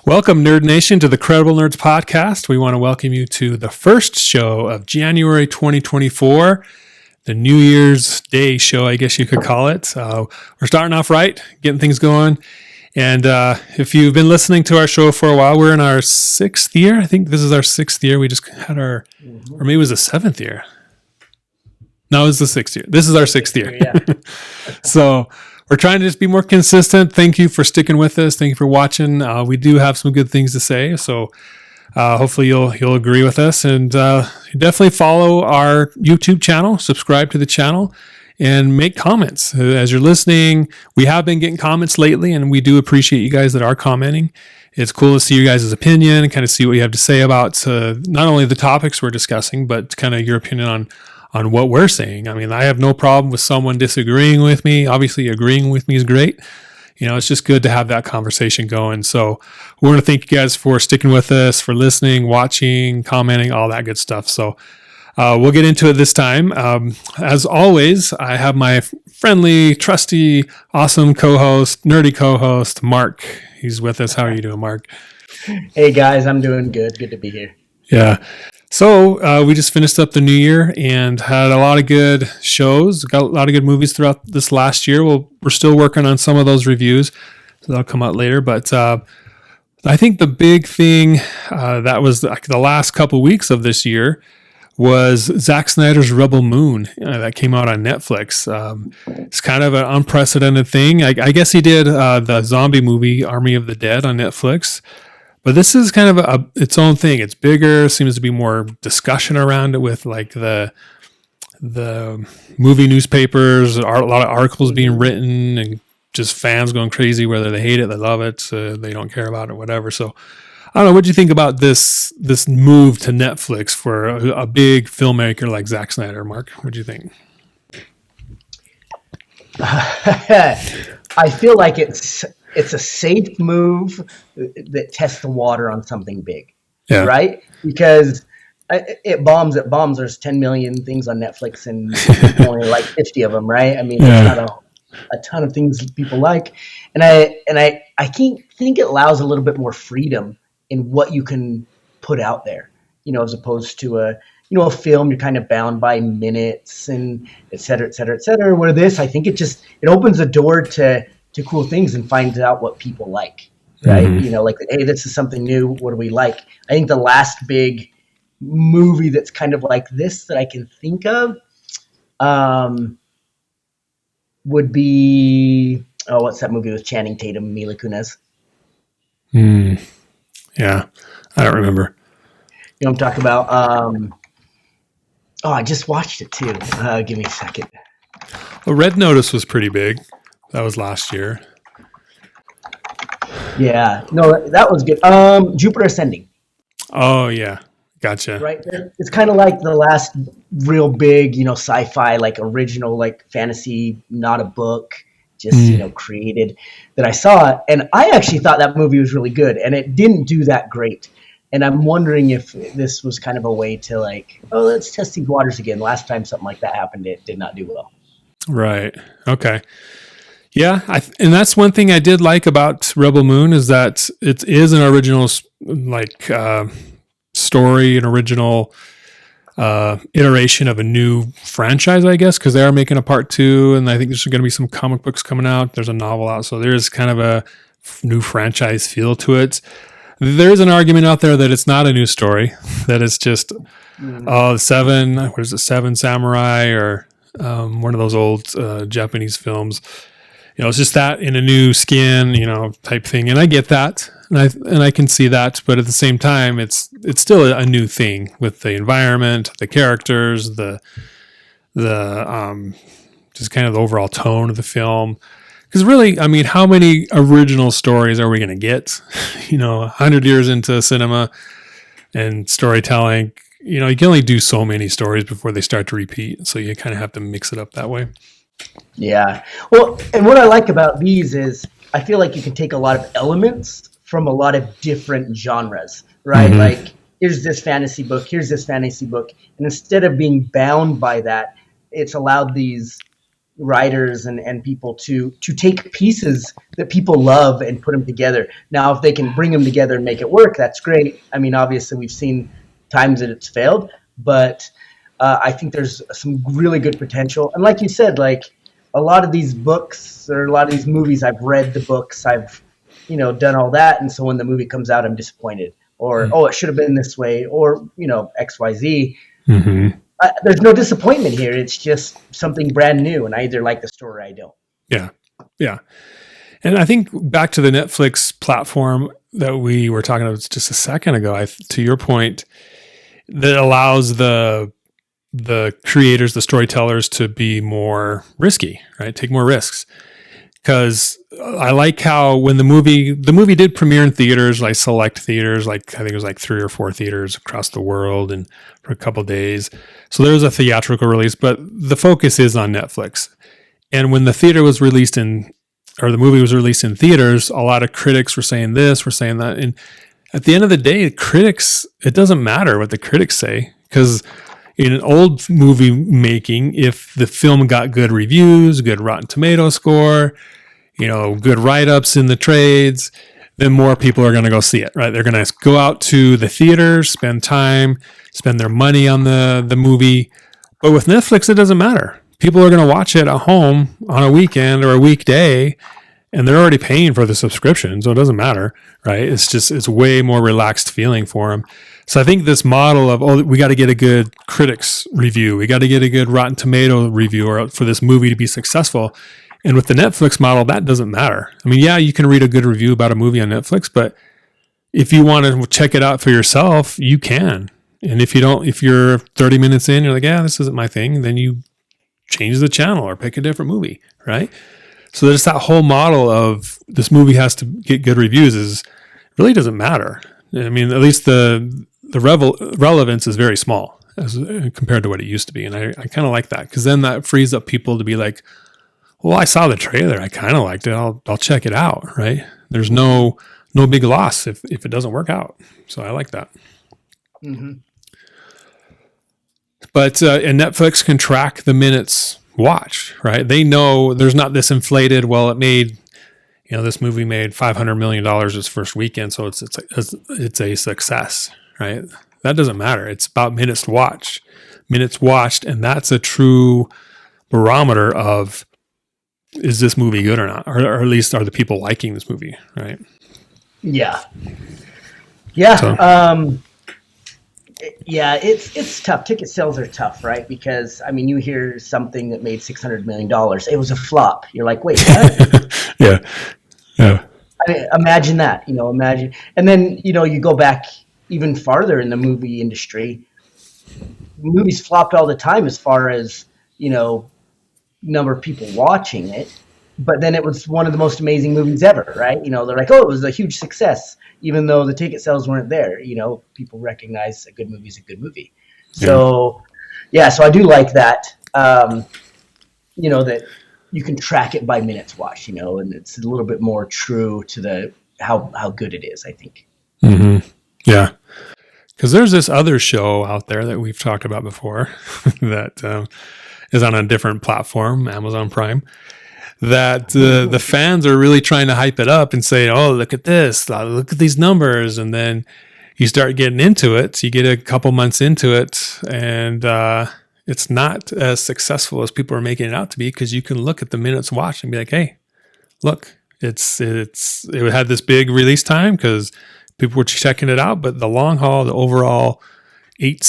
Welcome, Nerd Nation, to the Credible Nerds podcast. We want to welcome you to the first show of January 2024, the New Year's Day show, I guess you could call it. We're starting off right, getting things going. And if you've been listening to our show for a while, we're in our sixth year. I think this is our sixth year. We just had our, or maybe it was the seventh year. No, it was the sixth year. This is our sixth year. Yeah. So we're trying to just be more consistent. Thank you for sticking with us. Thank you for watching. We do have some good things to say, so hopefully you'll agree with us. And definitely follow our YouTube channel, subscribe to the channel, and make comments. As you're listening, we have been getting comments lately, and we do appreciate you guys that are commenting. It's cool to see your guys' opinion and kind of see what you have to say about not only the topics we're discussing, but kind of your opinion on what we're saying. I mean, I have no problem with someone disagreeing with me. Obviously, agreeing with me is great. You know, it's just good to have that conversation going. So we want to thank you guys for sticking with us, for listening, watching, commenting, all that good stuff. So we'll get into it this time. As always, I have my friendly, trusty, awesome co-host, nerdy co-host, Marc. He's with us. How are you doing, Marc? Hey, guys. I'm doing good. Good to be here. Yeah. So we just finished up the new year and had a lot of good shows, got a lot of good movies throughout this last year. We're still working on some of those reviews, so that'll come out later. But I think the big thing that was the last couple weeks of this year was Zack Snyder's Rebel Moon that came out on Netflix. It's kind of an unprecedented thing. I guess he did the zombie movie Army of the Dead on Netflix. But this is kind of its own thing. It's bigger. Seems to be more discussion around it with like the movie newspapers, a lot of articles being written, and just fans going crazy, whether they hate it, they love it, they don't care about it, whatever. So I don't know. What do you think about this move to Netflix for a big filmmaker like Zack Snyder, Marc? What do you think? I feel like it's a safe move that tests the water on something big, right? Because it bombs. There's 10 million things on Netflix and only like 50 of them, right? I mean, it's not a ton of things people like. And I think it allows a little bit more freedom in what you can put out there, you know, as opposed to a film. You're kind of bound by minutes and et cetera, et cetera, et cetera. Where this, I think it opens the door to cool things and finds out what people like, right? Mm-hmm. You know, like, hey, this is something new. What do we like? I think the last big movie that's kind of like this that I can think of would be, what's that movie with Channing Tatum, Mila Kunis? Yeah, I don't remember. You know what I'm talking about? I just watched it too. Give me a second. Well, Red Notice was pretty big. That was last year. Yeah. No, that was good. Jupiter Ascending. Oh, yeah. Gotcha. Right. It's kind of like the last real big, sci-fi, like original, like fantasy, not a book, just, created that I saw. And I actually thought that movie was really good, and it didn't do that great. And I'm wondering if this was kind of a way to like, let's test these waters again. Last time something like that happened, it did not do well. Right. Okay. Yeah, and that's one thing I did like about Rebel Moon is that it is an original story, an original iteration of a new franchise, I guess, because they are making a part 2, and I think there's going to be some comic books coming out. There's a novel out, so there's kind of a new franchise feel to it. There's an argument out there that it's not a new story, that it's just Seven Samurai or one of those old Japanese films. You know, it's just that in a new skin, type thing. And I get that. And I can see that. But at the same time, it's still a new thing with the environment, the characters, the just kind of the overall tone of the film. Because really, I mean, how many original stories are we going to get? 100 years into cinema and storytelling, you can only do so many stories before they start to repeat. So you kind of have to mix it up that way. Yeah. Well, and what I like about these is I feel like you can take a lot of elements from a lot of different genres, right? Mm-hmm. Like, here's this fantasy book, here's this fantasy book. And instead of being bound by that, it's allowed these writers and people to take pieces that people love and put them together. Now, if they can bring them together and make it work, that's great. I mean, obviously, we've seen times that it's failed, but I think there's some really good potential. And like you said, like a lot of these books or a lot of these movies, I've read the books, I've done all that, and so when the movie comes out, I'm disappointed, or oh, it should have been this way, or XYZ. Mm-hmm. There's no disappointment here. It's just something brand new, and I either like the story or I don't. Yeah. And I think back to the Netflix platform that we were talking about just a second ago, to your point, that allows the creators, the storytellers, to be more risky, right? Take more risks. Because I like how when the movie did premiere in theaters, like select theaters, like I think it was like 3 or 4 theaters across the world, and for a couple of days. So there was a theatrical release, but the focus is on Netflix. And when the movie was released in theaters, a lot of critics were saying this, were saying that, and at the end of the day, it doesn't matter what the critics say, because in an old movie making, if the film got good reviews, good Rotten Tomato score, good write-ups in the trades, then more people are going to go see it, right? They're going to go out to the theaters, spend their money on the movie. But with Netflix, it doesn't matter. People are going to watch it at home on a weekend or a weekday, and they're already paying for the subscription, so it doesn't matter, right? It's way more relaxed feeling for them. So I think this model of, we got to get a good critics review, we got to get a good Rotten Tomato review or for this movie to be successful. And with the Netflix model, that doesn't matter. I mean, yeah, you can read a good review about a movie on Netflix, but if you want to check it out for yourself, you can. And if you're 30 minutes in, you're like, yeah, this isn't my thing, then you change the channel or pick a different movie, right? So there's that whole model of this movie has to get good reviews really doesn't matter. I mean, at least the relevance is very small as compared to what it used to be. And I kind of like that, because then that frees up people to be like, well, I saw the trailer, I kind of liked it, I'll check it out, right? There's no big loss if it doesn't work out. So I like that. Mm-hmm. But and Netflix can track the minutes watched, right? They know there's not this inflated, well, it made, this movie made $500 million its first weekend, so it's a success, right? That doesn't matter. It's about minutes watched, and that's a true barometer of, is this movie good or not? Or at least are the people liking this movie, right? Yeah. So. Yeah, it's tough. Ticket sales are tough, right? Because, I mean, you hear something that made $600 million. It was a flop. You're like, wait, what? Yeah. I mean, imagine that, imagine. And then, you go back even farther in the movie industry. Movies flopped all the time as far as, number of people watching it. But then it was one of the most amazing movies ever, right? They're like, oh, it was a huge success, even though the ticket sales weren't there. People recognize a good movie is a good movie. So, so I do like that, that you can track it by minutes watched, and it's a little bit more true to how good it is, I think. Mm-hmm. Yeah. Because there's this other show out there that we've talked about before that is on a different platform, Amazon Prime, that the fans are really trying to hype it up and say, oh, look at this, look at these numbers. And then you start getting into it. You get a couple months into it, and it's not as successful as people are making it out to be, because you can look at the minutes watched and be like, hey, look, it had this big release time because people were checking it out, but the long haul, the overall 8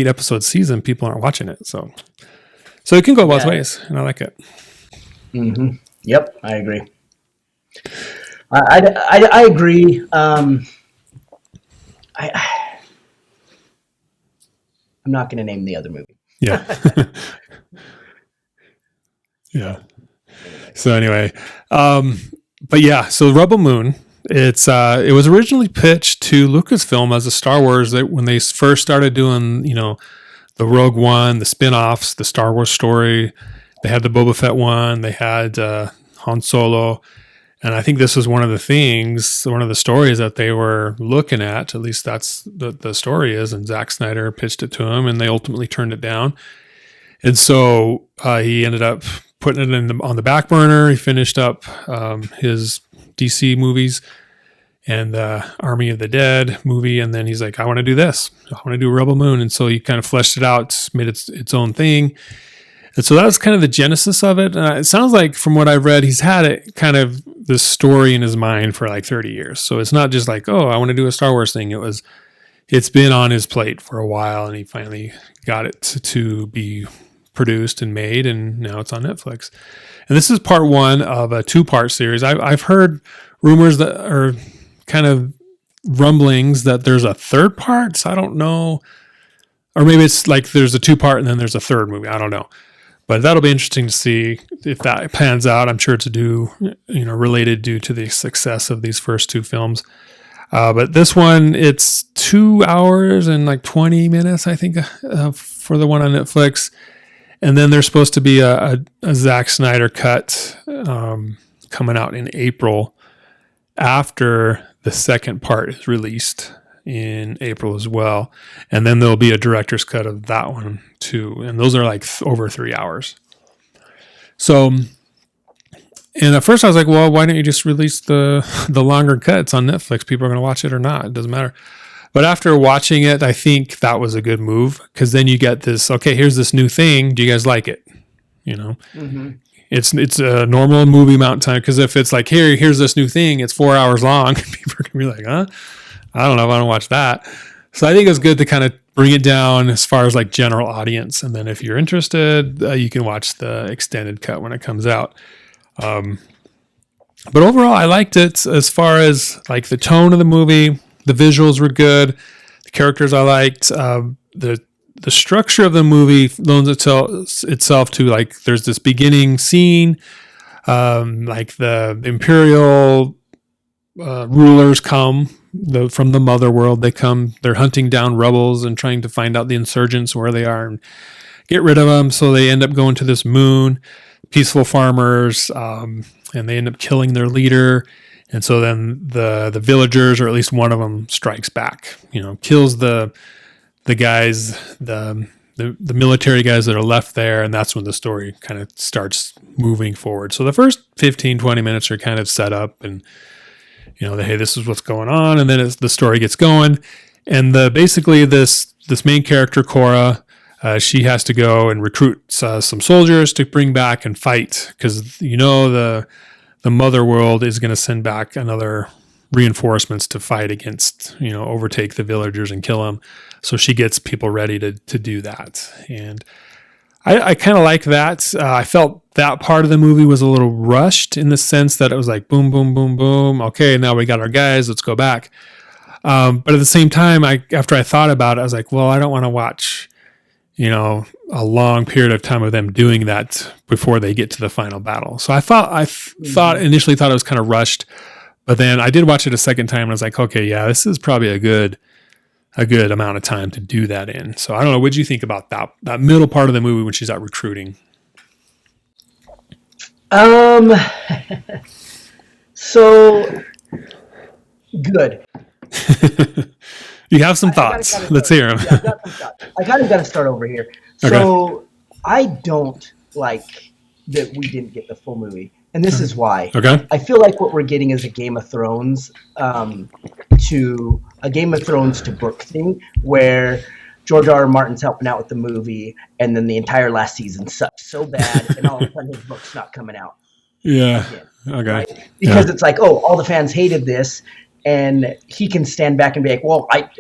episode season, people aren't watching it. So it can go both ways, and I like it. Mm-hmm. Yep, I agree. I agree. I'm not going to name the other movie. Yeah. Yeah. So anyway, but yeah, so Rebel Moon, it was originally pitched to Lucasfilm as a Star Wars, that when they first started doing, the Rogue One, the spin-offs, the Star Wars story. They had the Boba Fett one. They had Han Solo. And I think this was one of the stories that they were looking at least that's the story is. And Zack Snyder pitched it to him, and they ultimately turned it down. And so he ended up putting it on the back burner. He finished up his DC movies and the Army of the Dead movie. And then he's like, I want to do this. I want to do Rebel Moon. And so he kind of fleshed it out, made its own thing. And so that was kind of the genesis of it. It sounds like from what I've read, he's had it kind of this story in his mind for like 30 years. So it's not just like, oh, I want to do a Star Wars thing. It's been on his plate for a while, and he finally got it to be produced and made, and now it's on Netflix. And this is part one of a 2-part series. I've heard rumors that are kind of rumblings that there's a third part. So I don't know. Or maybe it's like there's a 2-part and then there's a third movie. I don't know. But that'll be interesting to see if that pans out. I'm sure it's related due to the success of these first 2 films. But this one, it's 2 hours and like 20 minutes, I think, for the one on Netflix. And then there's supposed to be a Zack Snyder cut coming out in April after the second part is released in April as well. And then there'll be a director's cut of that one too. And those are like over 3 hours. So, and at first I was like, well, why don't you just release the longer cuts on Netflix? People are going to watch it or not. It doesn't matter. But after watching it, I think that was a good move, because then you get this, okay, here's this new thing. Do you guys like it? Mm-hmm. It's a normal movie amount of time, because if it's like, here's this new thing, it's 4 hours long, people are going to be like, huh? I don't know if I want to watch that. So I think it's good to kind of bring it down as far as like general audience. And then if you're interested, you can watch the extended cut when it comes out. But overall, I liked it as far as like the tone of the movie. The visuals were good. The characters I liked. The structure of the movie loans itself to like, there's this beginning scene, like the Imperial rulers come from the mother world. They're hunting down rebels and trying to find out the insurgents, where they are, and get rid of them. So they end up going to this moon, peaceful farmers, and they end up killing their leader. And so then the villagers, or at least one of them, strikes back, kills the guys, the military guys that are left there. And that's when the story kind of starts moving forward. So the first 15, 20 minutes are kind of set up, and hey, this is what's going on. And then the story gets going. And basically this main character, Cora, she has to go and recruit some soldiers to bring back and fight, because the mother world is going to send back another reinforcements to fight against, overtake the villagers and kill them. So she gets people ready to do that. And I kind of like that. I felt that part of the movie was a little rushed, in the sense that it was like, boom, boom, boom, boom. Okay, now we got our guys. Let's go back. But at the same time, after I thought about it, I was like, well, I don't want to watch, a long period of time of them doing that before they get to the final battle. So initially thought it was kind of rushed, but then I did watch it a second time, and I was like, okay, yeah, this is probably a good amount of time to do that in. So I don't know. What did you think about that middle part of the movie when she's out recruiting? So good. You have some thoughts. Let's hear them. Yeah, I got to start over here. Okay. So I don't like that we didn't get the full movie, and this is why. Okay. I feel like what we're getting is a Game of Thrones to book thing, where George R. R. Martin's helping out with the movie, and then the entire last season sucks so bad, and all of a sudden his book's not coming out. Yeah. Again, okay. Right? Because it's like, all the fans hated this. And he can stand back and be like, well, I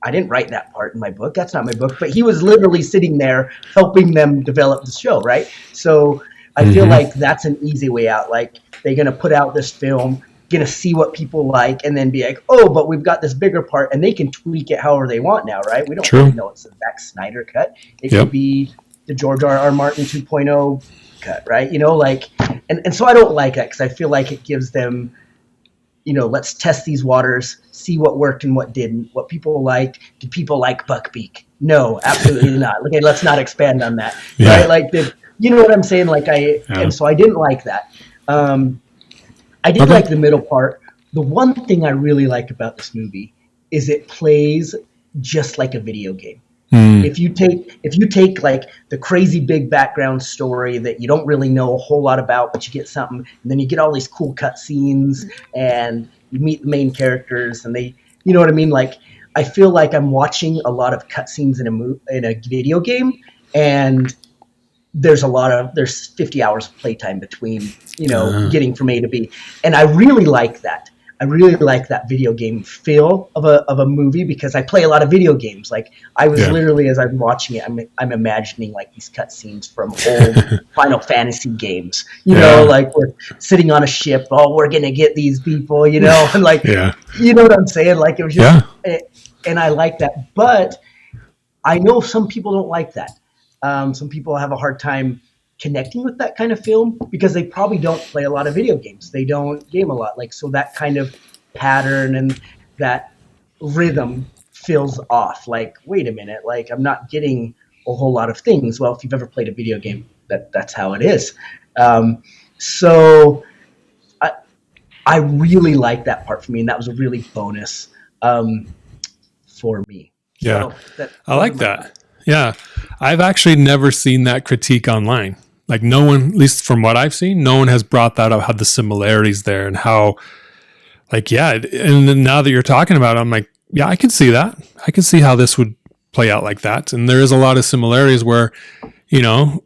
didn't write that part in my book. That's not my book. But he was literally sitting there helping them develop the show, right? So I feel like that's an easy way out. Like, they're going to put out this film, going to see what people like, and then be like, oh, but we've got this bigger part. And they can tweak it however they want now, right? We don't really know it's a Zack Snyder cut. It could be the George R. R. Martin 2.0 cut, right? And so I don't like that, because I feel like it gives them, let's test these waters, see what worked and what didn't, what people liked. Did people like Buckbeak? No, absolutely not. Okay, let's not expand on that. Yeah. Right? Like, you know what I'm saying? And so I didn't like that. I did like the middle part. The one thing I really like about this movie is it plays just like a video game. If you take like the crazy big background story that you don't really know a whole lot about, but you get something, and then you get all these cool cutscenes, and you meet the main characters, and they, you know what I mean? Like, I feel like I'm watching a lot of cutscenes in a video game, and there's 50 hours of playtime between, getting from A to B, and I really like that. I really like that video game feel of a movie, because I play a lot of video games. Like, I was literally, as I'm watching it, I'm imagining like these cutscenes from old Final Fantasy games. You know, like we're sitting on a ship. Oh, we're gonna get these people. You know, and like, you know what I'm saying? Like, it was just, and I like that. But I know some people don't like that. Some people have a hard time connecting with that kind of film because they probably don't play a lot of video games. They don't game a lot. Like, so that kind of pattern and that rhythm feels off. Like, wait a minute, like, I'm not getting a whole lot of things. Well, if you've ever played a video game, that's how it is. So I really like that part for me, and that was a really bonus for me. Yeah, so I like that. Yeah, I've actually never seen that critique online. Like, no one, at least from what I've seen, no one has brought that up, how the similarities there and how, like, and then now that you're talking about it, I'm like, yeah, I can see that. I can see how this would play out like that. And there is a lot of similarities where, in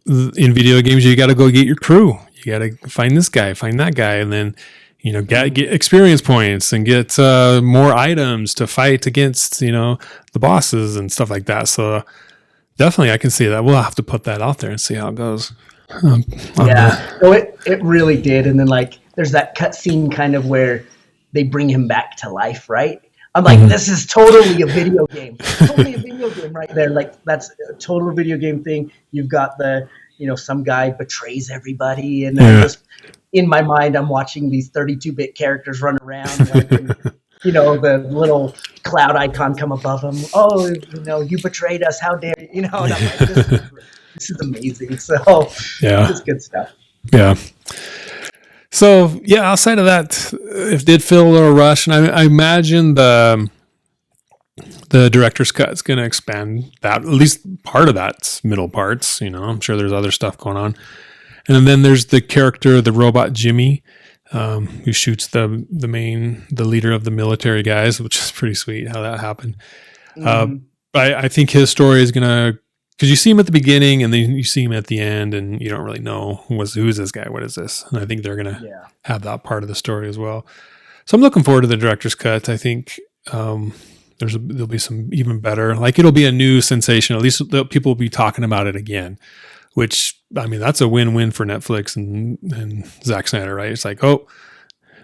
video games, you got to go get your crew. You got to find this guy, find that guy, and then, get experience points and get more items to fight against, the bosses and stuff like that. So definitely I can see that. We'll have to put that out there and see how it goes. So it really did. And then, like, there's that cutscene kind of where they bring him back to life, right? I'm like, this is totally a video game. Totally a video game right there. Like, that's a total video game thing. You've got the, some guy betrays everybody, and then just in my mind, I'm watching these 32-bit characters run around, like, and, the little cloud icon come above them. Oh, you betrayed us. How dare you? And I'm like, this is amazing. So it's good stuff. Yeah. So outside of that, it did feel a little rushed, and I imagine the director's cut is going to expand that, at least part of that middle parts. I'm sure there's other stuff going on, and then there's the character, the robot Jimmy, who shoots the leader of the military guys, which is pretty sweet how that happened. I think his story is going to, because you see him at the beginning and then you see him at the end, and you don't really know who's this guy, what is this? And I think they're going to have that part of the story as well. So I'm looking forward to the director's cut. I think there'll be some even better. Like, it'll be a new sensation. At least people will be talking about it again, which, I mean, that's a win-win for Netflix and Zack Snyder, right? It's like, oh,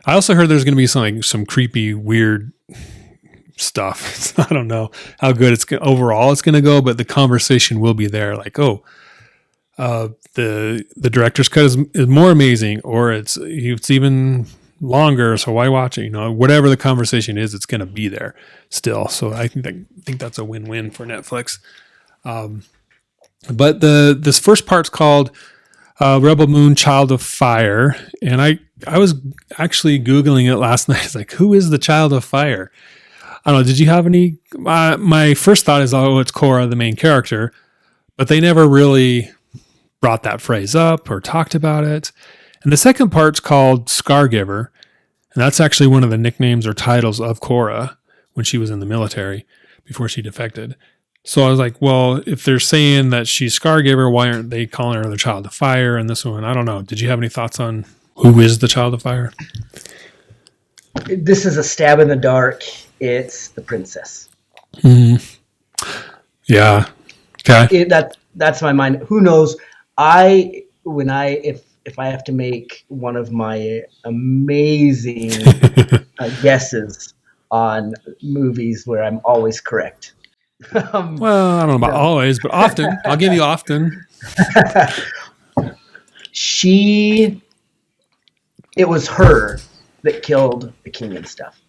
I also heard there's going to be some creepy, weird stuff. I don't know how good overall it's going to go, but the conversation will be there. Like, the director's cut is more amazing, or it's even longer, so why watch it? Whatever the conversation is, it's going to be there still. So I think that's a win-win for Netflix. But this first part's called Rebel Moon, Child of Fire, and I was actually Googling it last night. It's like, who is the Child of Fire? I don't know. Did you have any? My first thought is, it's Korra, the main character, but they never really brought that phrase up or talked about it. And the second part's called Scargiver, and that's actually one of the nicknames or titles of Korra when she was in the military before she defected. So I was like, well, if they're saying that she's Scargiver, why aren't they calling her the Child of Fire in this one? I don't know. Did you have any thoughts on who is the Child of Fire? This is a stab in the dark. It's the princess. Yeah. Okay. That's my mind. Who knows? If I have to make one of my amazing guesses on movies where I'm always correct. Well, I don't know about always, but often. I'll give you often. It was her that killed the king and stuff.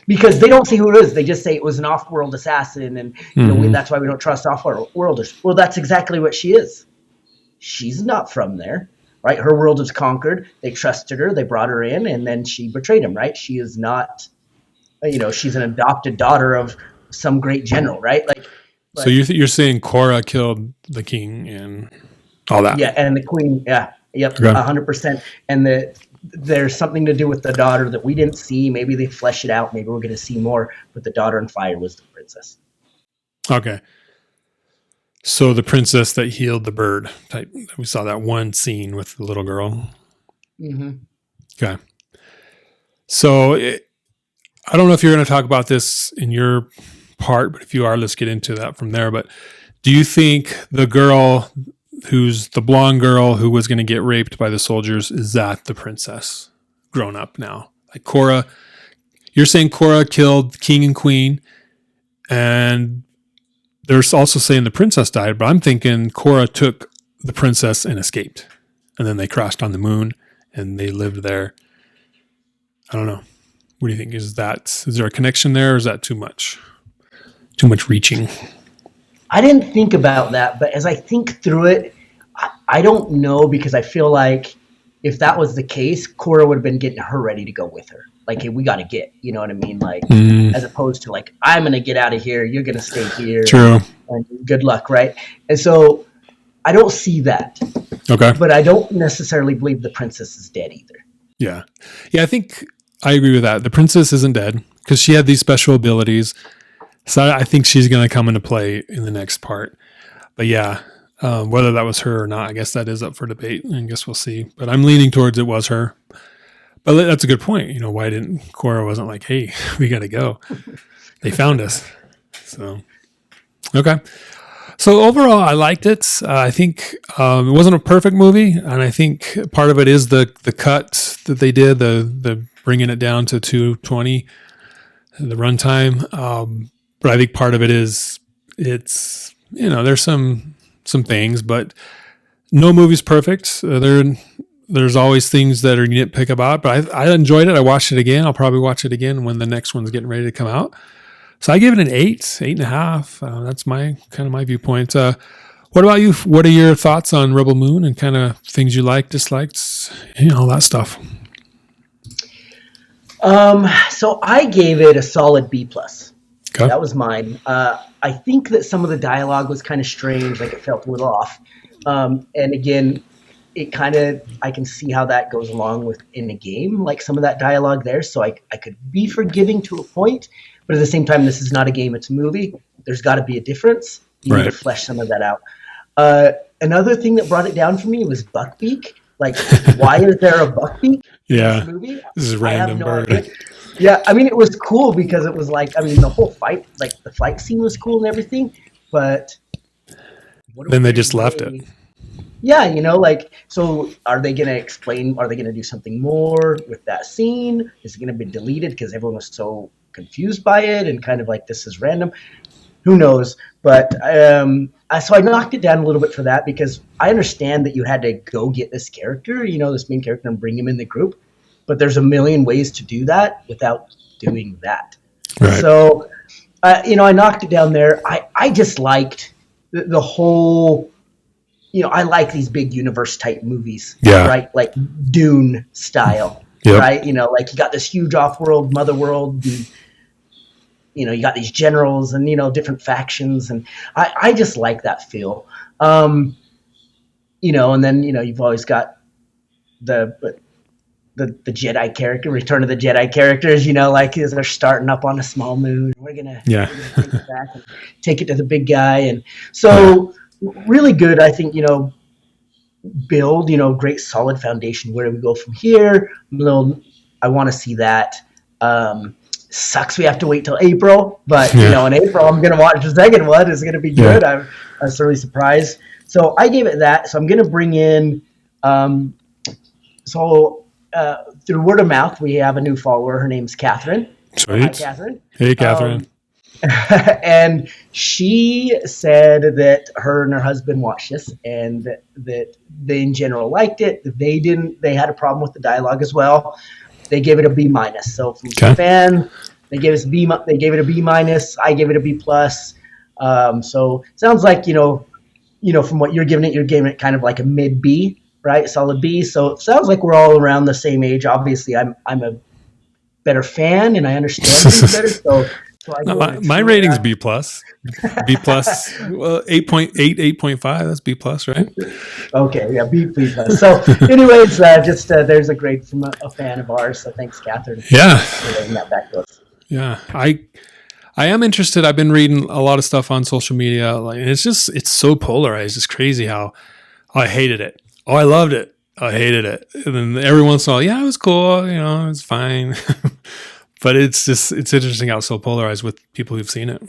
Because they don't say who it is. They just say it was an off-world assassin, and that's why we don't trust off-worlders. Well, that's exactly what she is. She's not from there, right? Her world was conquered. They trusted her. They brought her in, and then she betrayed him, right? She is not, she's an adopted daughter of some great general, right? Like, so you're saying Korra killed the king and all that? Yeah, and the queen. Yeah, yep, Okay. 100%. And there's something to do with the daughter that we didn't see. Maybe they flesh it out. Maybe we're going to see more. But the daughter in fire was the princess. Okay. So the princess that healed the bird type. We saw that one scene with the little girl. Mm-hmm. Okay. So I don't know if you're going to talk about this in your part, but if you are, let's get into that from there. But do you think the girl who's the blonde girl who was going to get raped by the soldiers, is that the princess grown up now? Like Korra, you're saying Korra killed king and queen, and they're also saying the princess died, but I'm thinking Korra took the princess and escaped, and then they crashed on the moon and they lived there. I don't know. What do you think? Is there a connection there, or is that too much reaching? I didn't think about that, but as I think through it, I don't know, because I feel like if that was the case, Korra would have been getting her ready to go with her. Like, hey, we got to get, you know what I mean? Like, as opposed to like, I'm going to get out of here. You're going to stay here. True. And good luck, right? And so I don't see that. Okay. But I don't necessarily believe the princess is dead either. Yeah. Yeah, I think I agree with that. The princess isn't dead because she had these special abilities. So I think she's going to come into play in the next part. But yeah, whether that was her or not, I guess that is up for debate. I guess we'll see. But I'm leaning towards it was her. But that's a good point. You know, why didn't Korra wasn't like, hey, we got to go. They found us. So, okay. So overall, I liked it. I think it wasn't a perfect movie. And I think part of it is the cut that they did, the bringing it down to 2:20, the runtime. But I think part of it is it's, you know, there's some things, but no movie's perfect. There's always things that are nitpick about, but I enjoyed it. I watched it again. I'll probably watch it again when the next one's getting ready to come out. So I give it an 8.5. That's my viewpoint. What about you? What are your thoughts on Rebel Moon and kind of things you like, disliked, all that stuff? So I gave it a solid B+. Okay. That was mine. I think that some of the dialogue was kind of strange, like it felt a little off. And again, I can see how that goes along with in the game, like some of that dialogue there. So I could be forgiving to a point, but at the same time, this is not a game, it's a movie. There's got to be a difference. You need to flesh some of that out. Another thing that brought it down for me was Buckbeak. Like, why is there a Buckbeak in this movie? This is random bird. Idea. Yeah, I mean, it was cool because it was like, I mean, the whole fight, like the fight scene was cool and everything, but then they just left it. Yeah, like, so are they going to explain, are they going to do something more with that scene? Is it going to be deleted because everyone was so confused by it and kind of like, this is random? Who knows? But so I knocked it down a little bit for that because I understand that you had to go get this character, this main character, and bring him in the group. But there's a million ways to do that without doing that. Right. So, I knocked it down there. I just liked the whole, I like these big universe type movies, right? Like Dune style, right? Like you got this huge off-world, mother world, and, you got these generals and, different factions. And I just like that feel. And then, you've always got the Jedi character, Return of the Jedi characters, like as they're starting up on a small moon. We're gonna take it back and take it to the big guy. And so really good, I think, build, great solid foundation. Where do we go from here? I want to see that. Sucks we have to wait till April, but in April I'm gonna watch the second one. It's gonna be good. I was really surprised. So I gave it that. So I'm gonna bring in through word of mouth, we have a new follower. Her name's Catherine. Sweet. Hi, Catherine. Hey, Catherine. And she said that her and her husband watched this and that they in general liked it. They had a problem with the dialogue as well. They gave it a B-. So from the fan, they gave it a B-. I gave it a B+. So sounds like, from what you're giving it kind of like a mid B. Right, solid B. So it sounds like we're all around the same age. Obviously, I'm a better fan and I understand things better. So So I No, go on a my tour. rating's B plus. B plus, well, 8.8, 8.5. That's B plus, right? Okay, yeah, B plus. So, anyways, there's a grade from a fan of ours. So thanks, Catherine, Yeah, for relaying that back to us. yeah. I am interested. I've been reading a lot of stuff on social media, and it's so polarized. It's crazy how I hated it. Oh, I loved it. I hated it. And then every once in a while, yeah, it was cool. It's fine. But it's interesting how it's so polarized with people who've seen it.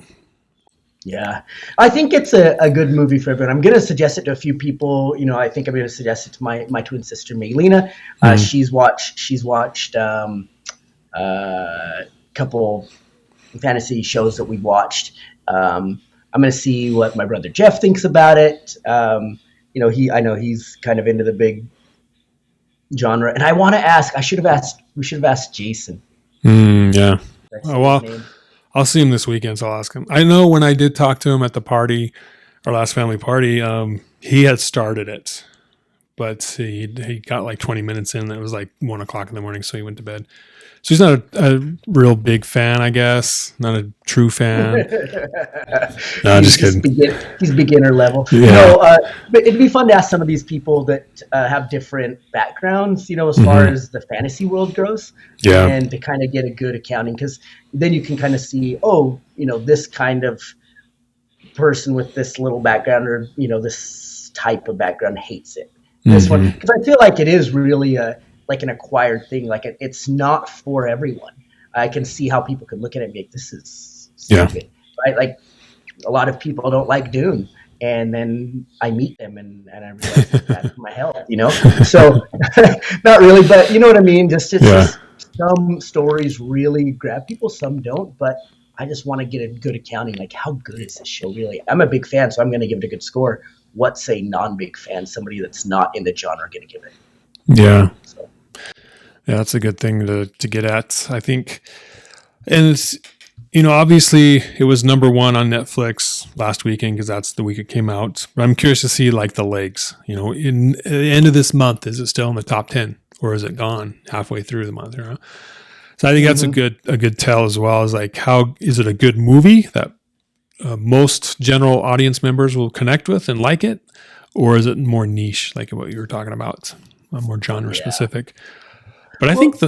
Yeah, I think it's a good movie for everyone. I'm going to suggest it to a few people. I think I'm going to suggest it to my twin sister, Melina. She's watched a couple fantasy shows that we watched. I'm going to see what my brother Jeff thinks about it. I know he's kind of into the big genre, and I want to ask. We should have asked Jason. Yeah. That's Oh, his well, name. I'll see him this weekend, so I'll ask him. I know when I did talk to him at the party, our last family party, he had started it, but he got like 20 minutes in. It was like 1:00 in the morning, so he went to bed. So he's not a real big fan, I guess. Not a true fan. No, just kidding. He's beginner level. Yeah. But it'd be fun to ask some of these people that have different backgrounds, as far as the fantasy world goes. Yeah. And to kind of get a good accounting, because then you can kind of see, this kind of person with this little background or, this type of background hates it. This one, because I feel like it is really like an acquired thing. Like it's not for everyone. I can see how people could look at it and be like, this is stupid, right? Like a lot of people don't like Dune, and then I meet them and I realize it's bad for my health, So not really, but you know what I mean? Just some stories really grab people, some don't, but I just want to get a good accounting. Like, how good is this show really? I'm a big fan, so I'm going to give it a good score. What's a non-big fan, somebody that's not in the genre, going to give it? Yeah. So. Yeah, that's a good thing to get at, I think. And it's, obviously it was number 1 on Netflix last weekend because that's the week it came out. But I'm curious to see like the legs, at the end of this month, is it still in the top 10 or is it gone halfway through the month? So I think that's a good tell, as well as like, how is it a good movie that most general audience members will connect with and like it? Or is it more niche, like what you were talking about, more genre specific? But I think go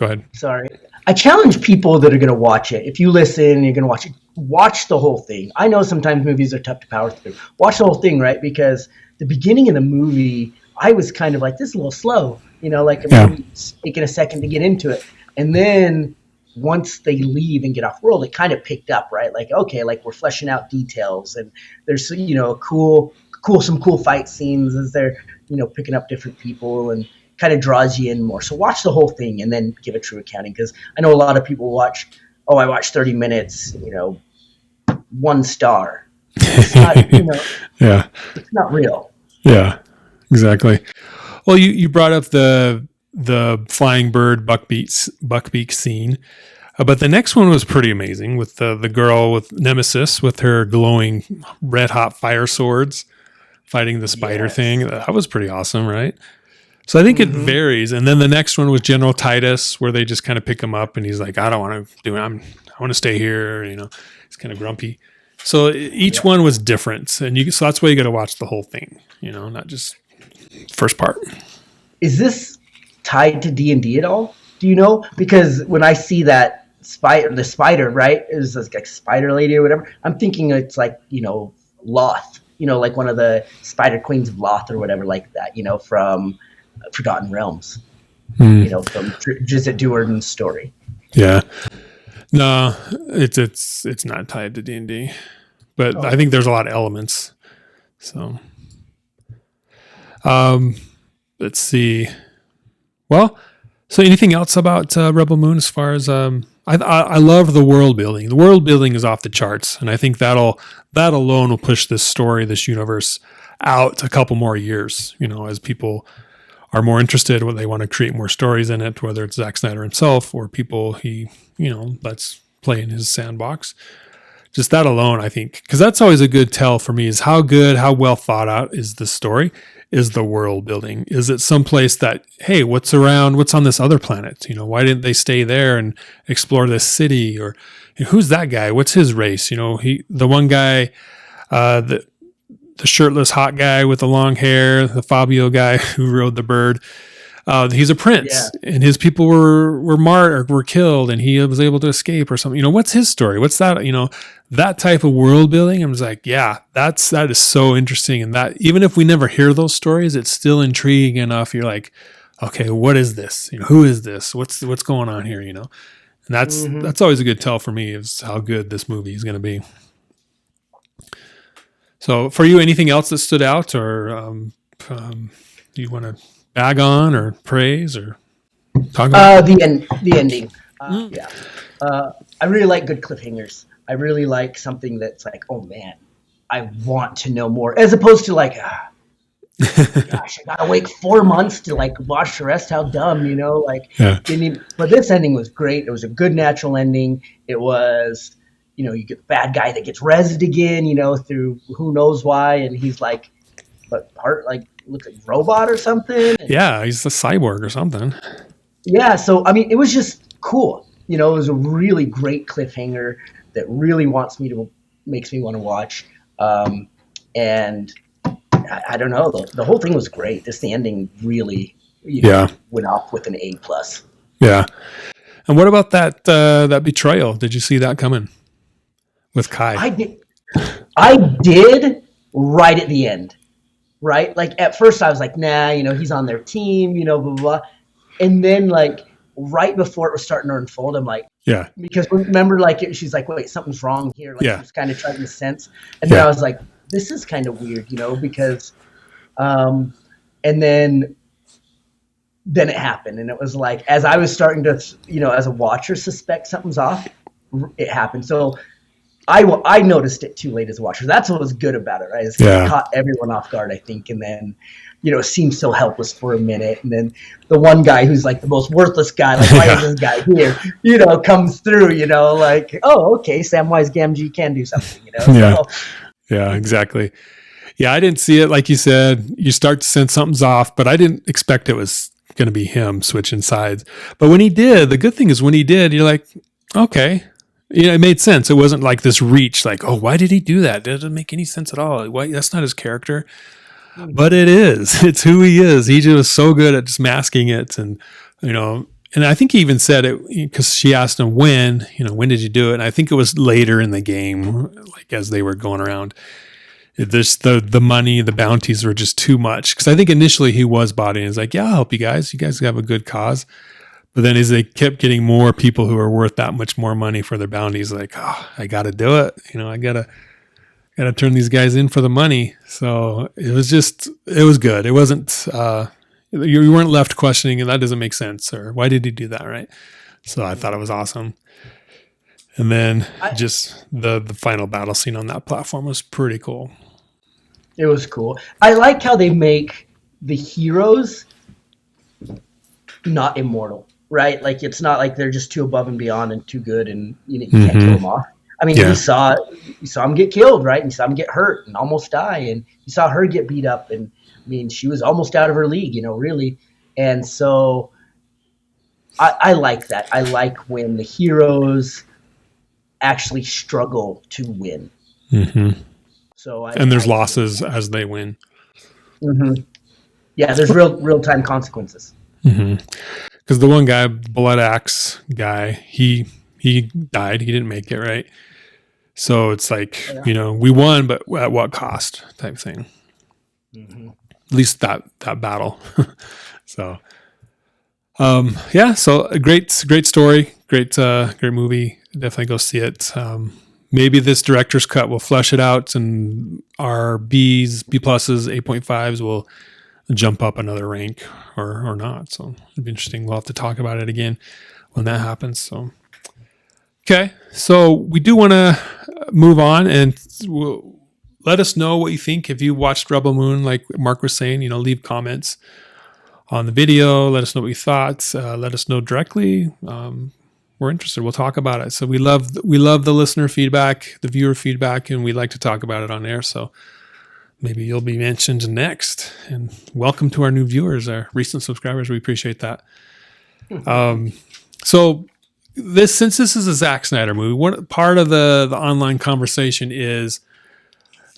ahead. Sorry. I challenge people that are going to watch it. If you listen, you're going to watch it. Watch the whole thing. I know sometimes movies are tough to power through. Watch the whole thing, right? Because the beginning of the movie, I was kind of like, this is a little slow. Like it's taking a second to get into it. And then once they leave and get off world, it kind of picked up, right? Like, okay, like we're fleshing out details, and there's some cool fight scenes as they're picking up different people, and kind of draws you in more. So watch the whole thing and then give a true accounting, because I know a lot of people watch, I watched 30 minutes, 1 star. It's not, it's not real. Yeah, exactly. Well, you brought up the flying bird buckbeak scene, but the next one was pretty amazing with the girl with Nemesis with her glowing red hot fire swords fighting the spider thing. That was pretty awesome, right? So I think it varies. And then the next one was General Titus, where they just kind of pick him up and he's like, I don't want to do it. I want to stay here. He's kind of grumpy. So each one was different. And so that's why you got to watch the whole thing, not just first part. Is this tied to D&D at all? Do you know? Because when I see that the spider, right, is like spider lady or whatever, I'm thinking it's like, Loth, like one of the spider queens of Loth or whatever like that, from Forgotten Realms, from Drizzt Do'Urden's story. Yeah, no, it's not tied to D&D, but I think there's a lot of elements. So, let's see. Well, so anything else about Rebel Moon as far as I love the world building. The world building is off the charts, and I think that alone will push this story, this universe, out a couple more years. As people are more interested, when they want to create more stories in it, whether it's Zack Snyder himself or people he lets play in his sandbox. Just that alone, I think, because that's always a good tell for me, is how well thought out is the story. is the world building? Is it someplace that, hey, what's on this other planet? Why didn't they stay there and explore this city? Or who's that guy? What's his race? The one guy, the shirtless hot guy with the long hair, the Fabio guy who rode the bird. He's a prince, and his people were martyred, were killed, and he was able to escape or something. What's his story? What's that? That type of world building. I was like, yeah, that is so interesting. And that, even if we never hear those stories, it's still intriguing enough. You're like, okay, what is this? Who is this? What's going on here? And that's always a good tell for me, is how good this movie is going to be. So for you, anything else that stood out, or do you want to bag on or praise or talk about? The ending. Yeah. I really like good cliffhangers. I really like something that's like, oh man, I want to know more, as opposed to like, gosh, I gotta wait 4 months to like watch the rest. How dumb, But this ending was great. It was a good natural ending. It was, you get the bad guy that gets rezzed again, through who knows why, and he's like, but part like looks like a robot or something. Yeah, he's a cyborg or something. Yeah, so I mean, it was just cool. It was a really great cliffhanger that really makes me want to watch. And I don't know, the whole thing was great. Just the ending really, went off with an A+. Yeah. And what about that betrayal? Did you see that coming with Kai? I did right at the end. Right? Like at first I was like, nah, he's on their team, blah, blah, blah. And then like right before it was starting to unfold, I'm like, yeah. Because remember, like she's like, wait, something's wrong here. Like she was kind of trying to sense. And then I was like, this is kind of weird, because, and then it happened. And it was like, as I was starting to, as a watcher suspect something's off, it happened. So I noticed it too late as a watcher. That's what was good about it, right? It caught everyone off guard, I think. And then, it seemed so helpless for a minute. And then the one guy who's like the most worthless guy, like, why is this guy here, comes through, like, oh, okay, Samwise Gamgee can do something, Yeah. Yeah, exactly. Yeah, I didn't see it. Like you said, you start to sense something's off, but I didn't expect it was going to be him switching sides. But when he did, the good thing is when he did, you're like, okay. It made sense. It wasn't like this reach, like, oh, why did he do that? That doesn't make any sense at all. Why? That's not his character. But it is. It's who he is. He just was so good at just masking it. And, and I think he even said it because she asked him when did you do it? And I think it was later in the game, like as they were going around. The money, the bounties were just too much. Because I think initially he was bought in. He's like, yeah, I'll help you guys. You guys have a good cause. But then as they kept getting more people who are worth that much more money for their bounties, like, oh, I got to do it. I got to turn these guys in for the money. So it was good. It wasn't, you weren't left questioning, and that doesn't make sense, or why did he do that, right? So I thought it was awesome. And then just the final battle scene on that platform was pretty cool. It was cool. I like how they make the heroes not immortal, right? Like it's not like they're just too above and beyond and too good, and you can't kill them off. I mean, you saw him get killed, right? And you saw him get hurt and almost die, and you saw her get beat up, and I mean, she was almost out of her league, really. And so I like that. I like when the heroes actually struggle to win. Mm-hmm. And there's losses as they win. Mm-hmm. Yeah, there's real time consequences. Because the one guy, Blood Axe guy, he died. He didn't make it, right? So it's like, we won, but at what cost type thing. Mm-hmm. At least that battle. So, so a great story, great movie. Definitely go see it. Maybe this director's cut will flesh it out, and our B+, A.5s will jump up another rank or not. So it'd be interesting. We'll have to talk about it again when that happens. So, okay. So we do want to move on, and let us know what you think. If you watched Rebel Moon, like Marc was saying, leave comments on the video. Let us know what you thought. Let us know directly. We're interested. We'll talk about it. So we love the listener feedback, the viewer feedback, and we like to talk about it on air. So maybe you'll be mentioned next. And welcome to our new viewers, our recent subscribers. We appreciate that. So since this is a Zack Snyder movie, what part of the online conversation is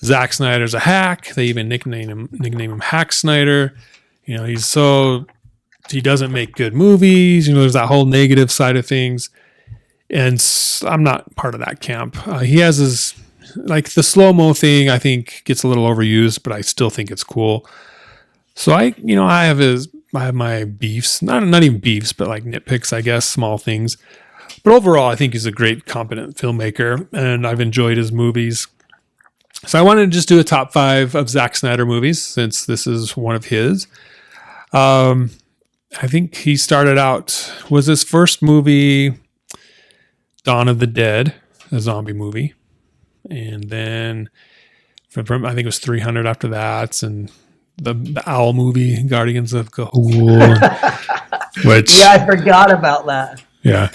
Zack Snyder's a hack. They even nickname him Hack Snyder. You know, he doesn't make good movies. You know, there's that whole negative side of things. And I'm not part of that camp. He has his, like the slow-mo thing, I think gets a little overused, but I still think it's cool. So I have my beefs, not even beefs, but like nitpicks, I guess, small things. But overall, I think he's a great, competent filmmaker, and I've enjoyed his movies. So I wanted to just do a top 5 of Zack Snyder movies, since this is one of his. I think he started out, was his first movie Dawn of the Dead, a zombie movie. And then I think it was 300 after that, and the owl movie, Guardians of Gahul, which... Yeah, I forgot about that. Yeah.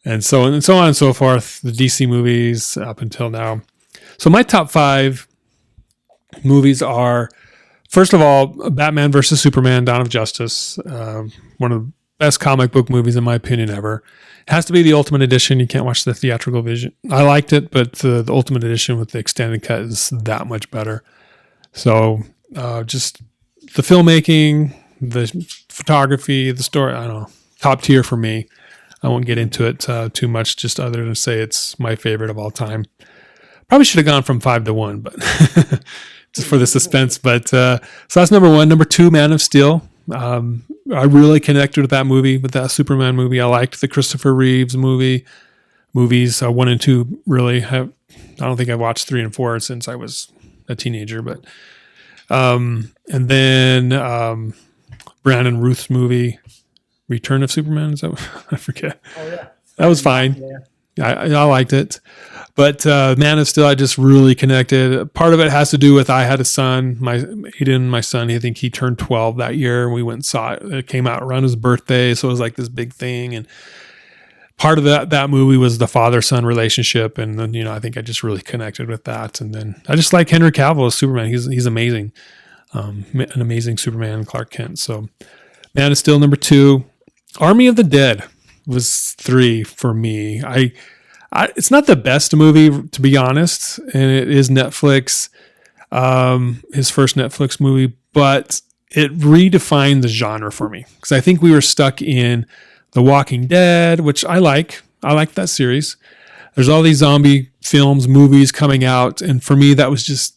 And so on and so forth, the DC movies up until now. So my top 5 movies are, first of all, Batman versus Superman, Dawn of Justice, one of the best comic book movies in my opinion ever. It has to be the Ultimate Edition. You can't watch the theatrical version. I liked it, but the Ultimate Edition with the extended cut is that much better. So just the filmmaking, the photography, the story, I don't know, top tier for me. I won't get into it too much, just other than say it's my favorite of all time. Probably should have gone from 5 to 1, but just for the suspense. But so that's number 1. Number 2, Man of Steel. I really connected with that movie, with that Superman movie. I liked the Christopher Reeves movies, 1 and 2. Really, I don't think I've watched 3 and 4 since I was a teenager. But and then Brandon Routh's movie, Return of Superman. Is that I forget? Oh yeah, that was fine. Yeah. I liked it. But Man of Steel, I just really connected. Part of it has to do with I had a son, my son, I think he turned 12 that year, and we went and saw it. It came out around his birthday, so it was like this big thing. And part of that movie was the father-son relationship, and then, you know, I think I just really connected with that. And then I just like Henry Cavill as Superman. He's amazing. An amazing Superman, Clark Kent. So Man of Steel, number 2. Army of the Dead was 3 for me. It's not the best movie, to be honest, and it is Netflix, his first Netflix movie, but it redefined the genre for me, because I think we were stuck in The Walking Dead, which I like. I like that series. There's all these zombie films, movies coming out, and for me, that was just,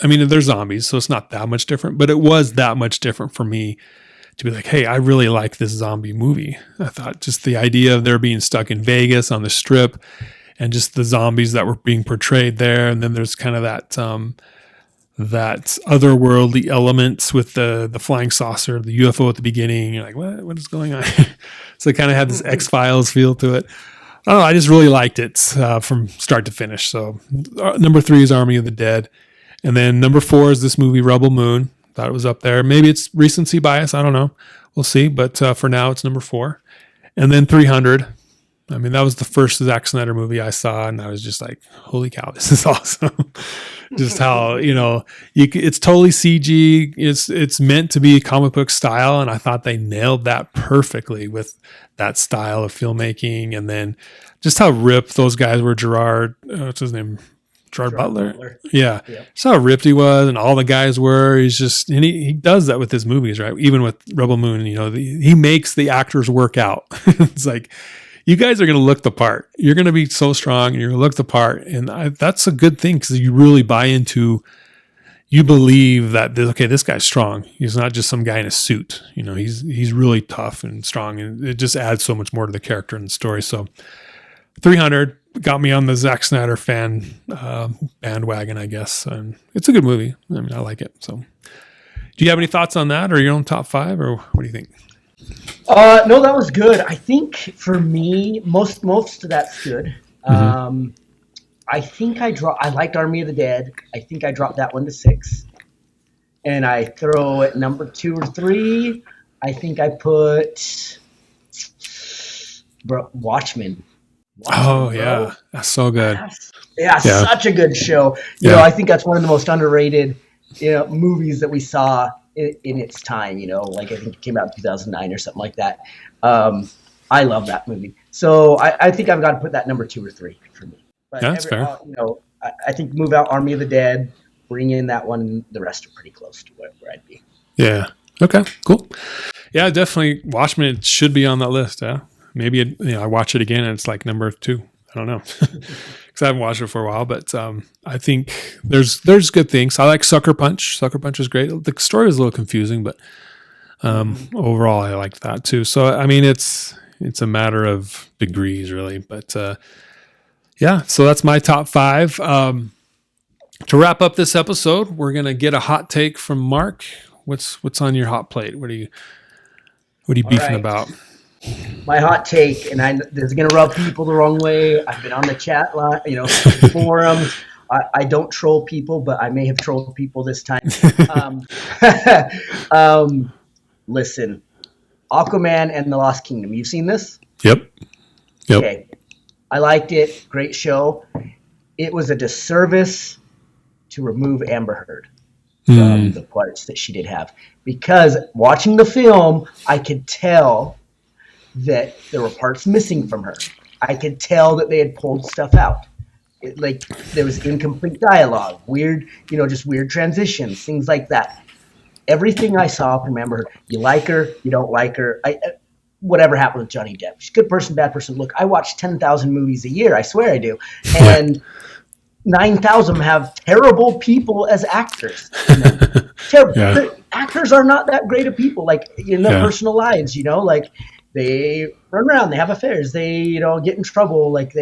I mean, they're zombies, so it's not that much different, but it was that much different for me to be like, hey, I really like this zombie movie. I thought just the idea of their being stuck in Vegas on the Strip, and just the zombies that were being portrayed there. And then there's kind of that otherworldly elements with the flying saucer, the UFO at the beginning. You're like, what is going on? So it kind of had this X-Files feel to it. I don't know. I just really liked it from start to finish. So number 3 is Army of the Dead. And then number 4 is this movie, Rebel Moon. Thought it was up there. Maybe it's recency bias. I don't know. We'll see. But for now, it's number 4. And then 300. I mean, that was the first Zack Snyder movie I saw, and I was just like, holy cow, this is awesome. Just how, you know, it's totally CG. It's meant to be comic book style, and I thought they nailed that perfectly with that style of filmmaking. And then just how ripped those guys were. What's his name? Gerard Butler. Yeah. So how ripped he was, and all the guys were. He's just, and he does that with his movies, right? Even with Rebel Moon, you know, he makes the actors work out. It's like, you guys are going to look the part. You're going to be so strong, and you're going to look the part. And that's a good thing, because you really buy into, you believe that, okay, this guy's strong. He's not just some guy in a suit. You know, he's really tough and strong, and it just adds so much more to the character and the story. So 300 got me on the Zack Snyder fan bandwagon, I guess. And it's a good movie. I mean, I like it. So do you have any thoughts on that, or your own top 5, or what do you think? No, that was good. I think for me, most of that's good. Mm-hmm. I think I liked Army of the Dead. I think I dropped that one to 6. And I throw at number 2 or 3. I think I put Watchmen. Oh Watchmen, bro. yeah, that's so good. Yeah, Yeah, such a good show. yeah, I think that's one of the most underrated, movies that we saw in its time. Like I think it came out in 2009 or something like that. Um, I love that movie. So I think I've got to put that number 2 or 3 for me. But yeah. That's fair. I think move out Army of the Dead, bring in that one, and the rest are pretty close to where I'd be. Yeah. Okay. Cool. Yeah, definitely. Watchmen it should be on that list. Yeah. Maybe I watch it again and it's like number 2. I don't know because I haven't watched it for a while, but I think there's good things. I like Sucker Punch. Sucker Punch is great. The story is a little confusing, but overall I liked that too. So I mean, it's a matter of degrees, really. But yeah, so that's my top 5. To wrap up this episode, we're gonna get a hot take from Marc. What's on your hot plate? What are you All beefing right. about? My hot take, and this is going to rub people the wrong way. I've been on the chat line, forums. I don't troll people, but I may have trolled people this time. Listen, Aquaman and the Lost Kingdom. You've seen this? Yep. Okay. I liked it. Great show. It was a disservice to remove Amber Heard from the parts that she did have. Because watching the film, I could tell that there were parts missing from her. I could tell that they had pulled stuff out. There was incomplete dialogue, weird, just weird transitions, things like that. Everything I saw from Amber Heard, you like her, you don't like her. Whatever happened with Johnny Depp. She's a good person, bad person. Look, I watch 10,000 movies a year. I swear I do. And 9,000 have terrible people as actors. Terrible. Yeah. Actors are not that great of people, like in their personal lives, like they run around, they have affairs, they, get in trouble, like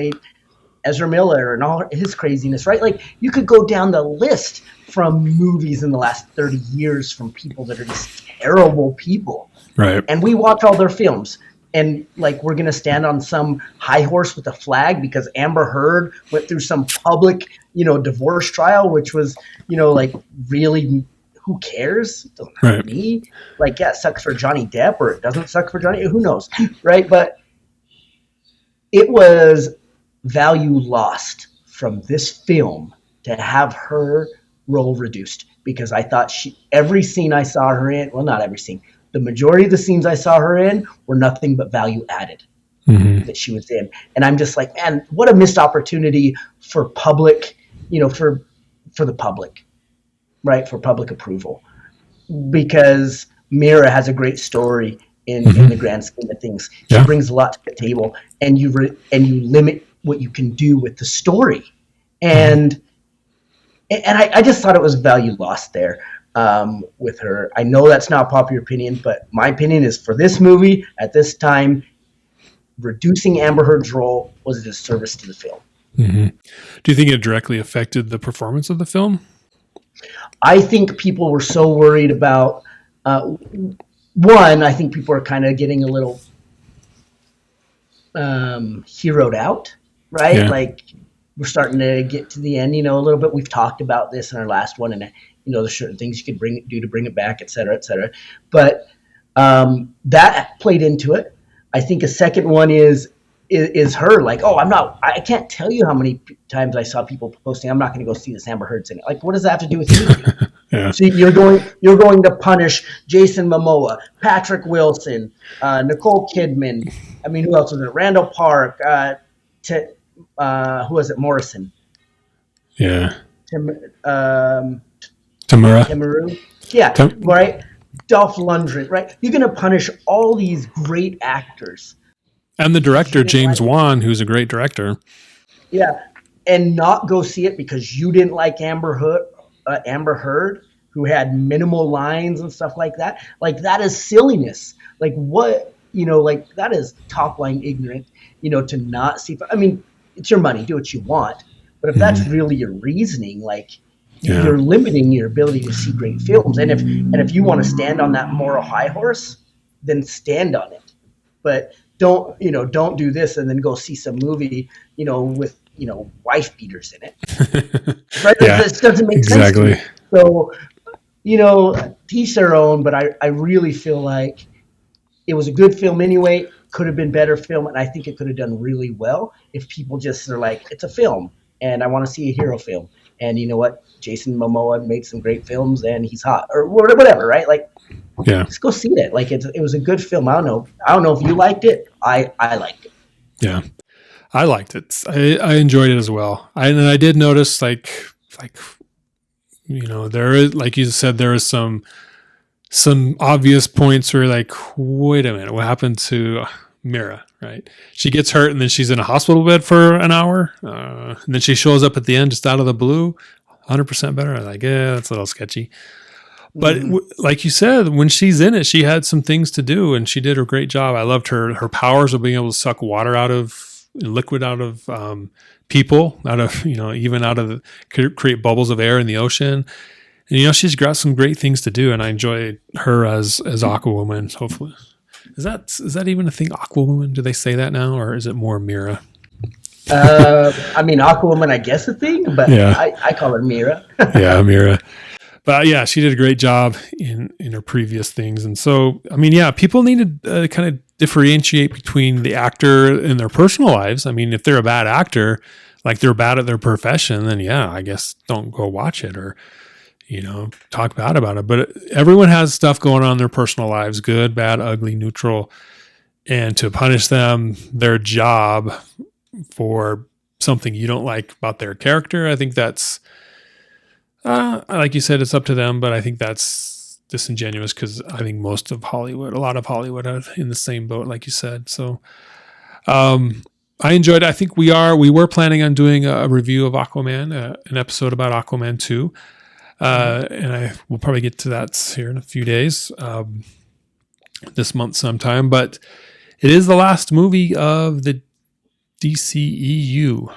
Ezra Miller and all his craziness, right? Like you could go down the list from movies in the last 30 years from people that are just terrible people. Right. And we watch all their films. And like we're gonna stand on some high horse with a flag because Amber Heard went through some public, divorce trial, which was, like really, who cares? It doesn't hurt me. Like, yeah, it sucks for Johnny Depp, or it doesn't suck for Johnny. Who knows, right? But it was value lost from this film to have her role reduced because I thought every scene I saw her in, well, not every scene. The majority of the scenes I saw her in were nothing but value added that she was in. And I'm just like, man, what a missed opportunity for public, for the public, right? For public approval. Because Mera has a great story in the grand scheme of things. She brings a lot to the table, and you limit what you can do with the story. And I just thought it was value lost there. With her. I know that's not a popular opinion, but my opinion is for this movie at this time, reducing Amber Heard's role was a disservice to the film. Do you think it directly affected the performance of the film? I think people were so worried about, one, I think people are kind of getting a little heroed out, right? Yeah. Like we're starting to get to the end, a little bit. We've talked about this in our last one, and there's certain things you could do to bring it back, et cetera, et cetera. But that played into it. I think a second one is her like, oh, I can't tell you how many times I saw people posting, I'm not going to go see this, Amber Heard's in it. Like, what does that have to do with anything? Yeah. See, you're going to punish Jason Momoa, Patrick Wilson, Nicole Kidman. I mean, who else was it? Randall Park, who was it? Morrison. Yeah. Tamaru. Yeah, right? Dolph Lundgren, right? You're going to punish all these great actors. And the director, James Wan, who's a great director. Yeah, and not go see it because you didn't like Amber Heard, who had minimal lines and stuff like that. Like, that is silliness. Like, what, like, that is top-line ignorant, to not see. I mean, it's your money. Do what you want. But if that's really your reasoning, like, you're limiting your ability to see great films. And if you want to stand on that moral high horse, then stand on it. But don't do this and then go see some movie, with, wife beaters in it. Right? Yeah, this doesn't make sense to me. So, teach their own, but I really feel like it was a good film anyway. could have been better film, and I think it could have done really well if people just are like, it's a film, and I want to see a hero film. And you know what? Jason Momoa made some great films, and he's hot, or whatever, right? Like, Yeah. just go see it. Like, it was a good film. I don't know if you liked it. I liked it. Yeah. I liked it. I enjoyed it as well. And I did notice, like, there is, like you said, there is some obvious points where, like, wait a minute, what happened to Mera, right? She gets hurt and then she's in a hospital bed for an hour. And then she shows up at the end just out of the blue, 100% better. I'm like, yeah, that's a little sketchy. But like you said, when she's in it, she had some things to do and she did a great job. I loved her powers of being able to suck water liquid out of people, even out of create bubbles of air in the ocean. And, she's got some great things to do. And I enjoy her as Aquawoman, hopefully. Is that even a thing, Aquawoman? Do they say that now? Or is it more Mera? Aquawoman, I guess a thing, but yeah. I call her Mera. Yeah, Mera. But yeah, she did a great job in her previous things. And so, people need to kind of differentiate between the actor and their personal lives. If they're a bad actor, like they're bad at their profession, then yeah, I guess don't go watch it or, talk bad about it. But everyone has stuff going on in their personal lives, good, bad, ugly, neutral. And to punish them, their job for something you don't like about their character, I think that's, like you said, it's up to them, but I think that's disingenuous because I think a lot of Hollywood are in the same boat, like you said. So I enjoyed it. I think we were planning on doing a review of Aquaman, an episode about Aquaman 2. And we'll probably get to that here in a few days, this month sometime, but it is the last movie of the DCEU.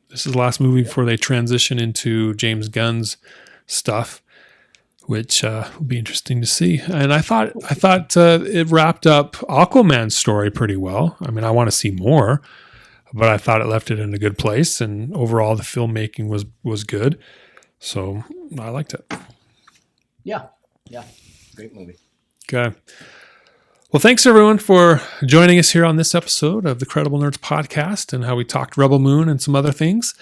This is the last movie before they transition into James Gunn's stuff, which will be interesting to see. And I thought it wrapped up Aquaman's story pretty well. I want to see more, but I thought it left it in a good place, and overall the filmmaking was good. So I liked it. Yeah, great movie. Okay. Well, thanks everyone for joining us here on this episode of the Credible Nerds podcast and how we talked Rebel Moon and some other things.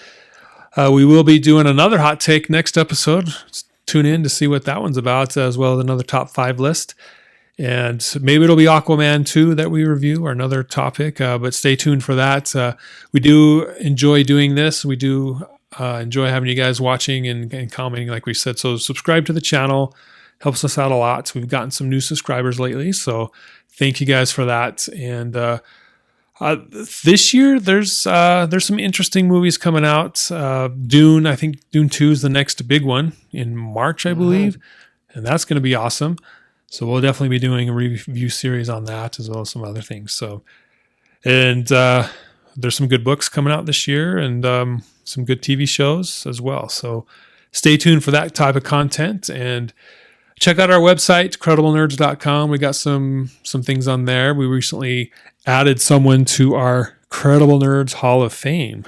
We will be doing another hot take next episode. Tune in to see what that one's about, as well as another top 5 list. And maybe it'll be Aquaman 2 that we review, or another topic, but stay tuned for that. We do enjoy doing this. We do enjoy having you guys watching and commenting, like we said. So subscribe to the channel. Helps us out a lot. We've gotten some new subscribers lately, so thank you guys for that. And this year, there's some interesting movies coming out. Dune, I think Dune 2 is the next big one in March, I believe, and that's going to be awesome. So we'll definitely be doing a review series on that, as well as some other things. So, and there's some good books coming out this year, and some good TV shows as well. So stay tuned for that type of content, and check out our website, crediblenerds.com. We got some things on there. We recently added someone to our Credible Nerds Hall of Fame.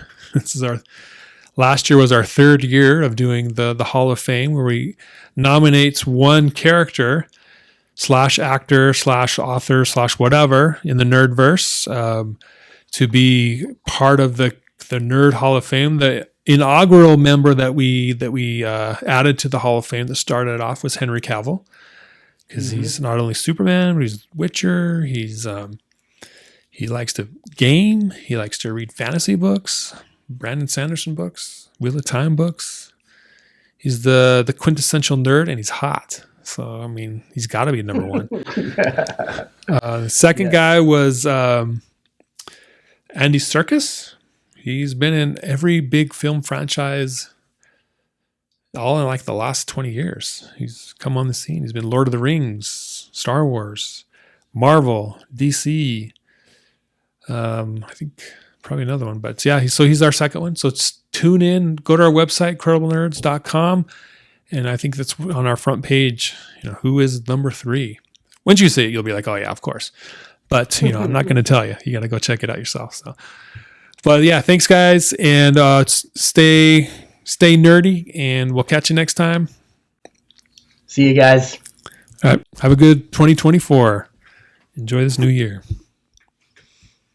Last year was our 3rd year of doing the Hall of Fame, where we nominate one character / actor / author / whatever in the Nerdverse to be part of the Nerd Hall of Fame. The inaugural member that we added to the Hall of Fame that started off was Henry Cavill, because he's not only Superman, but he's Witcher. He likes to game. He likes to read fantasy books, Brandon Sanderson books, Wheel of Time books. He's the quintessential nerd, and he's hot. So he's got to be number one. The second guy was Andy Serkis. He's been in every big film franchise all in like the last 20 years. He's come on the scene. He's been Lord of the Rings, Star Wars, Marvel, DC. I think probably another one. But yeah, he's our second one. So tune in, go to our website, crediblenerds.com. And I think that's on our front page, who is number 3. Once you see it, you'll be like, oh yeah, of course. But, I'm not going to tell you. You got to go check it out yourself. So, but yeah, thanks guys. And stay nerdy, and we'll catch you next time. See you guys. All right. Have a good 2024. enjoy this new year.